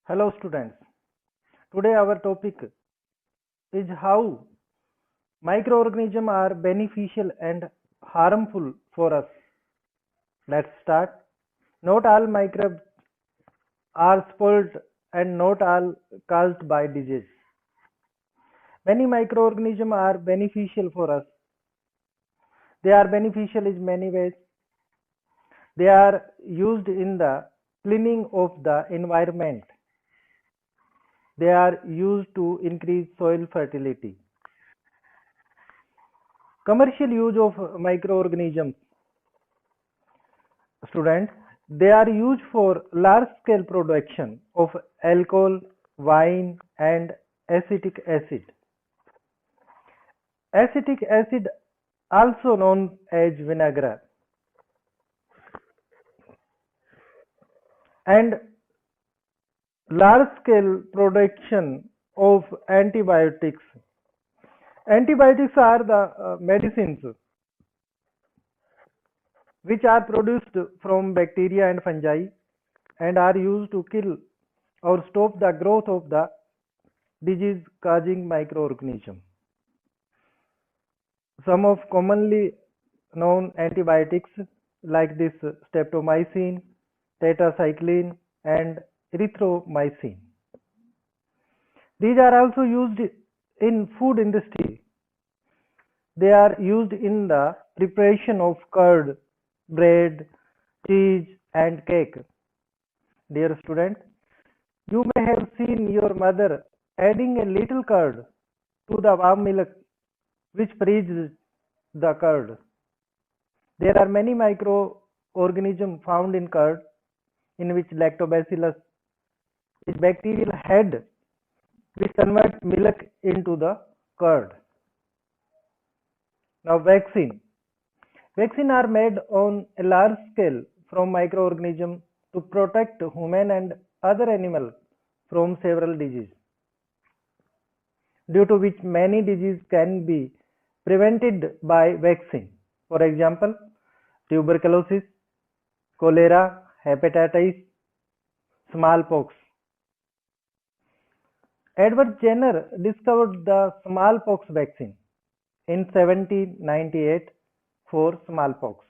Hello students. Today our topic is how microorganisms are beneficial and harmful for us. Let's start. Not all microbes are spoiled and not all caused by disease. Many microorganisms are beneficial for us. They are beneficial in many ways. They are used in the cleaning of the environment. They are used to increase soil fertility. Commercial use of microorganisms, students, they are used for large scale production of alcohol, wine and acetic acid. Acetic acid, also known as vinegar, and large scale production of antibiotics. Antibiotics are the medicines which are produced from bacteria and fungi and are used to kill or stop the growth of the disease causing microorganism. Some of commonly known antibiotics like this streptomycin, tetracycline and erythromycin. These are also used in food industry. They are used in the preparation of curd, bread, cheese and cake. Dear student, you may have seen your mother adding a little curd to the warm milk which freezes the curd. There are many microorganisms found in curd, in which lactobacillus is bacterial head which converts milk into the curd. Now vaccine. Vaccines are made on a large scale from microorganisms to protect human and other animals from several diseases, due to which many diseases can be prevented by vaccine. For example, tuberculosis, cholera, hepatitis, smallpox. Edward Jenner discovered the smallpox vaccine in 1798 for smallpox.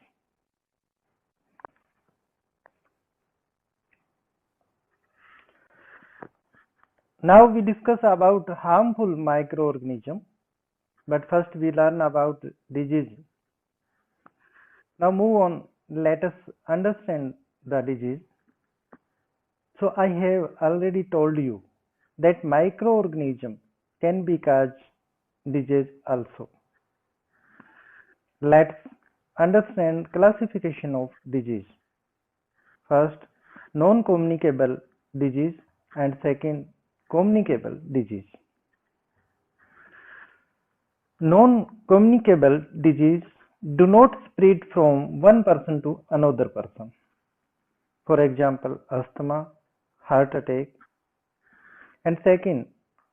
Now we discuss about harmful microorganisms, but first we learn about disease. Now move on, let us understand the disease. So I have already told you that microorganism can be cause disease also. Let's understand classification of disease. First, non-communicable disease and second, communicable disease. Non-communicable disease do not spread from one person to another person. For example, asthma, heart attack. And second,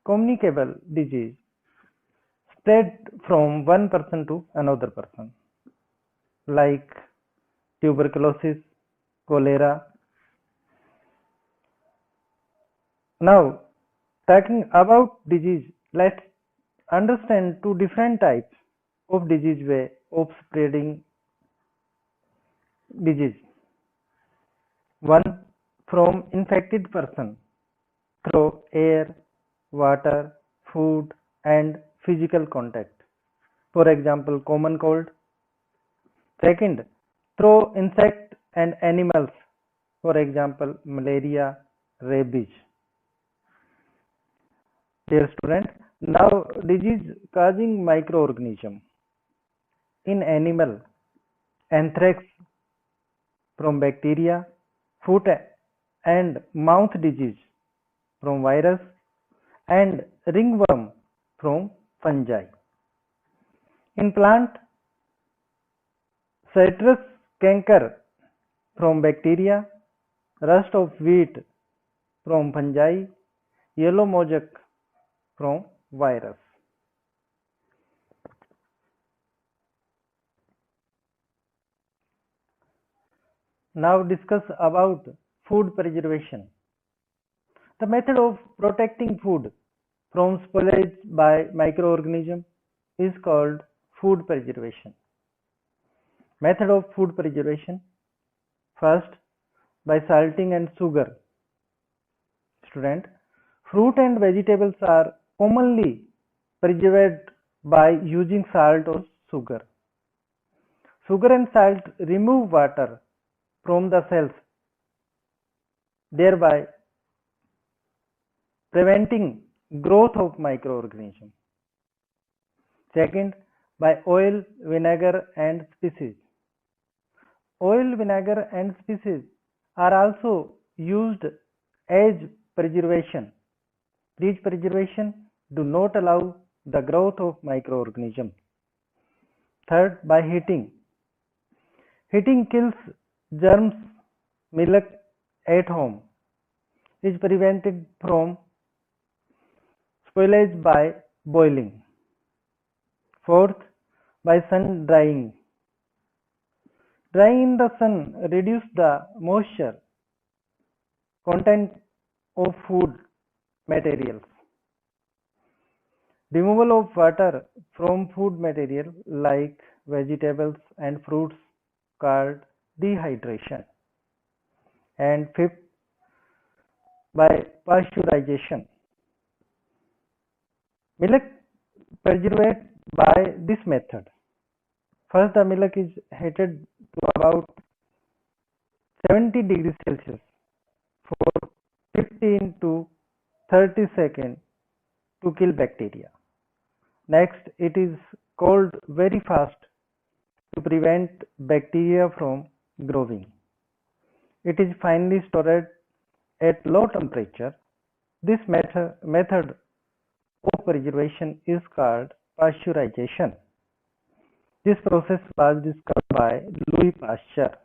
communicable disease spread from one person to another person, like tuberculosis, cholera. Now, talking about disease, let's understand two different types of disease way of spreading disease. One, from infected person through air, water, food and physical contact. For example, common cold. Second, through insect and animals. For example, malaria, rabies. Dear student, now disease causing microorganism. In animal, anthrax from bacteria, foot and mouth disease from virus, and ringworm from fungi. In plant, citrus canker from bacteria, rust of wheat from fungi, yellow mosaic from virus. Now discuss about food preservation. The method of protecting food from spoilage by microorganisms is called food preservation. Method of food preservation. First, by salting and sugar. Student, fruit and vegetables are commonly preserved by using salt or sugar. Sugar and salt remove water from the cells, thereby preventing growth of microorganisms. Second, by oil, vinegar and spices. Oil, vinegar and spices are also used as preservation. These preservation do not allow the growth of microorganisms. Third, by heating. Heating kills germs. Milk at home is prevented from spoilage by boiling. Fourth, by sun drying. Drying in the sun reduces the moisture content of food materials. Removal of water from food material like vegetables and fruits called dehydration. And fifth, by pasteurization. Milk preserved by this method. First, the milk is heated to about 70 degrees Celsius for 15 to 30 seconds to kill bacteria. Next, it is cooled very fast to prevent bacteria from growing. It is finally stored at low temperature. This method of preservation is called pasteurization. This process was discovered by Louis Pasteur.